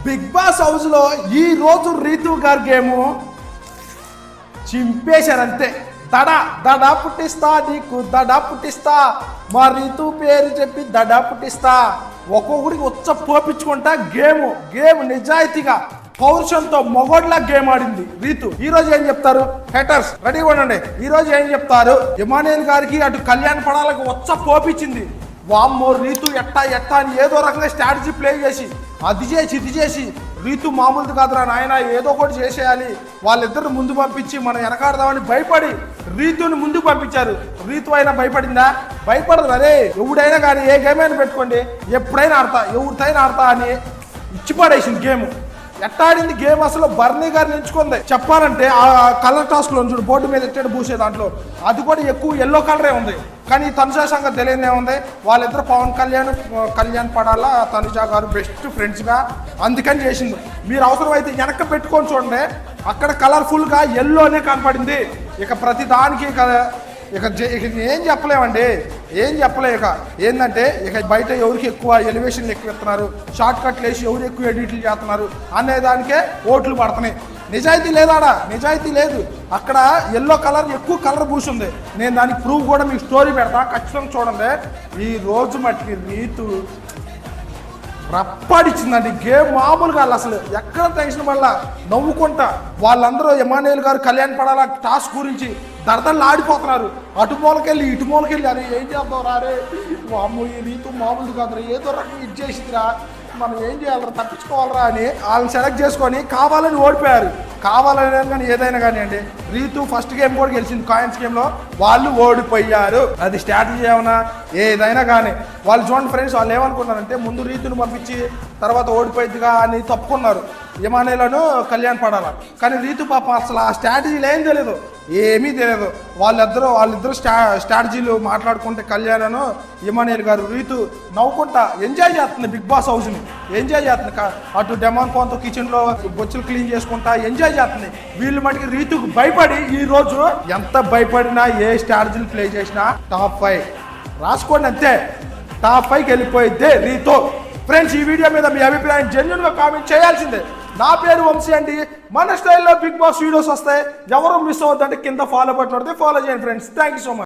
Big boss house లో ఈ రోజు రీతు గారి గేము చింపేశారంతే. దడా పుట్టిస్తా నీకు దడా పుట్టిస్తా, మా రీతు పేరు చెప్పి దడా పుట్టిస్తా. ఒక్కొక్కడికి ఉచ్చ పోపించుకుంటా గేమ్ నిజాయితీగా పౌరుషంతో మొగోడ్లా గేమ్ ఆడింది రీతు. ఈ రోజు ఏం చెప్తారు హేటర్స్? రెడీగా ఉండండి. ఈ రోజు ఏం చెప్తారు? ఇమానుయేల్ గారికి అటు కళ్యాణ్ పడాలకు ఉచ్చ పోపించింది. వామ్మో రీతు ఎట్టా అని ఏదో రకంగా స్ట్రాటజీ ప్లే చేసి అది చేసి ఇది చేసి, రీతు మామూలుది కాదురా నాయన, ఏదో ఒకటి చేసేయాలి, వాళ్ళిద్దరు ముందు పంపించి మనం వెనకాడదామని భయపడి రీతుని ముందుకు పంపించారు. రీతు అయినా భయపడిందా? భయపడదు. అరే ఎవడైనా కానీ ఏ గేమ్ అయినా పెట్టుకోండి, ఎప్పుడైనా ఆడతా, ఎవరితైనా ఆడతా అని ఇచ్చిపడేసింది గేమ్. ఎట్టాడింది గేమ్ అసలు బర్నీ గారిని ఎంచుకుంది. చెప్పాలంటే ఆ కలర్ టాస్క్ లో చూడు, బోర్డు మీద ఎట్టాడు పూసే దాంట్లో అది కూడా ఎక్కువ ఎల్లో కలరే ఉంది. కానీ తనుజా సంగతి తెలియనే ఉంది. వాళ్ళిద్దరు పవన్ కళ్యాణ్ పడాలా తనుజా గారు బెస్ట్ ఫ్రెండ్స్గా, అందుకని చేసింది. మీరు అవసరమైతే వెనక్కి పెట్టుకొని చూడండి, అక్కడ కలర్ఫుల్గా ఎల్లోనే కనపడింది. ఇక ప్రతి దానికి ఇక ఏం చెప్పలేమండి, ఏం చెప్పలేక ఏంటంటే ఇక బయట ఎవరికి ఎక్కువ ఎలివేషన్లు ఎక్కువ ఇస్తున్నారు, షార్ట్ కట్లు వేసి ఎవరు ఎక్కువ ఎడిట్లు చేస్తున్నారు అనేదానికే ఓట్లు పడుతున్నాయి. నిజాయితీ లేదాడా? నిజాయితీ లేదు. అక్కడ ఎల్లో కలర్ ఎక్కువ కలర్ పూసింది. నేను దానికి ప్రూఫ్ కూడా మీకు స్టోరీ పెడతా, ఖచ్చితంగా చూడండి. ఈ రోజు మట్టికి రీతు రప్పాడిచ్చిందండి గేమ్. మామూలుగా అసలు ఎక్కడ టెన్షన్ వల్ల నవ్వుకుంటా వాళ్ళందరూ ఇమానుయేల్ గారు కళ్యాణ్ పడాలా టాస్క్ గురించి దరదలు ఆడిపోతున్నారు. అటు మూలకెళ్ళి ఇటు మూలకెళ్ళి అరే ఏం చేద్దాం రారే, అమ్మో ఈ రీతు మామూలు కాదురా, ఏదో రకం ఇది చేసిందిరా, మనం ఏం చేయాలరా, తప్పించుకోవాలరా అని వాళ్ళని సెలెక్ట్ చేసుకొని కావాలని ఓడిపోయారు. కావాలని కానీ ఏదైనా కానీ అండి, రీతు ఫస్ట్ గేమ్ కూడా గెలిచింది కాయిన్స్ గేమ్లో, వాళ్ళు ఓడిపోయారు. అది స్ట్రాటజీ ఏమన్నా ఏదైనా కానీ వాళ్ళు చూడండి ఫ్రెండ్స్, వాళ్ళు ఏమనుకున్నారంటే ముందు రీతును పంపించి తర్వాత ఓడిపోయిద్దిగా అని తప్పుకున్నారు, ఇమానుయేలను కళ్యాణ్ పడాల. కానీ రీతు పాప అసలు ఆ స్ట్రాటజీలు ఏం తెలియదు, ఏమీ తెలియదు. వాళ్ళిద్దరు స్ట్రాటజీలు మాట్లాడుకుంటే కళ్యాణ్ ఇమానుయేల్ గారు రీతు నవ్వుకుంటా ఎంజాయ్ చేస్తుంది బిగ్ బాస్ హౌస్ని, ఎంజాయ్ చేస్తుంది. అటు డెమాన్ పోన్తో కిచెన్లో బొచ్చులు క్లీన్ చేసుకుంటా ఎంజాయ్ చేస్తుంది. వీళ్ళు మటుకు రీతుకు భయపడి ఈ రోజు ఎంత భయపడినా ఏ స్ట్రాటజీలు ప్లే చేసినా టాప్ 5 రాసుకోండి అంతే, టాప్ 5కి వెళ్ళిపోయిద్దే రీతు. ఫ్రెండ్స్, ఈ వీడియో మీద మీ అభిప్రాయం జెన్యూన్గా కామెంట్ చేయాల్సిందే. నా పేరు వంశీ అండి. మన స్టైల్లో బిగ్ బాస్ వీడియోస్ వస్తాయి, ఎవరు మిస్ అవుతుందంటే కింద ఫాలో బటన్ ఫాలో చేయండి friends. Thank you so much.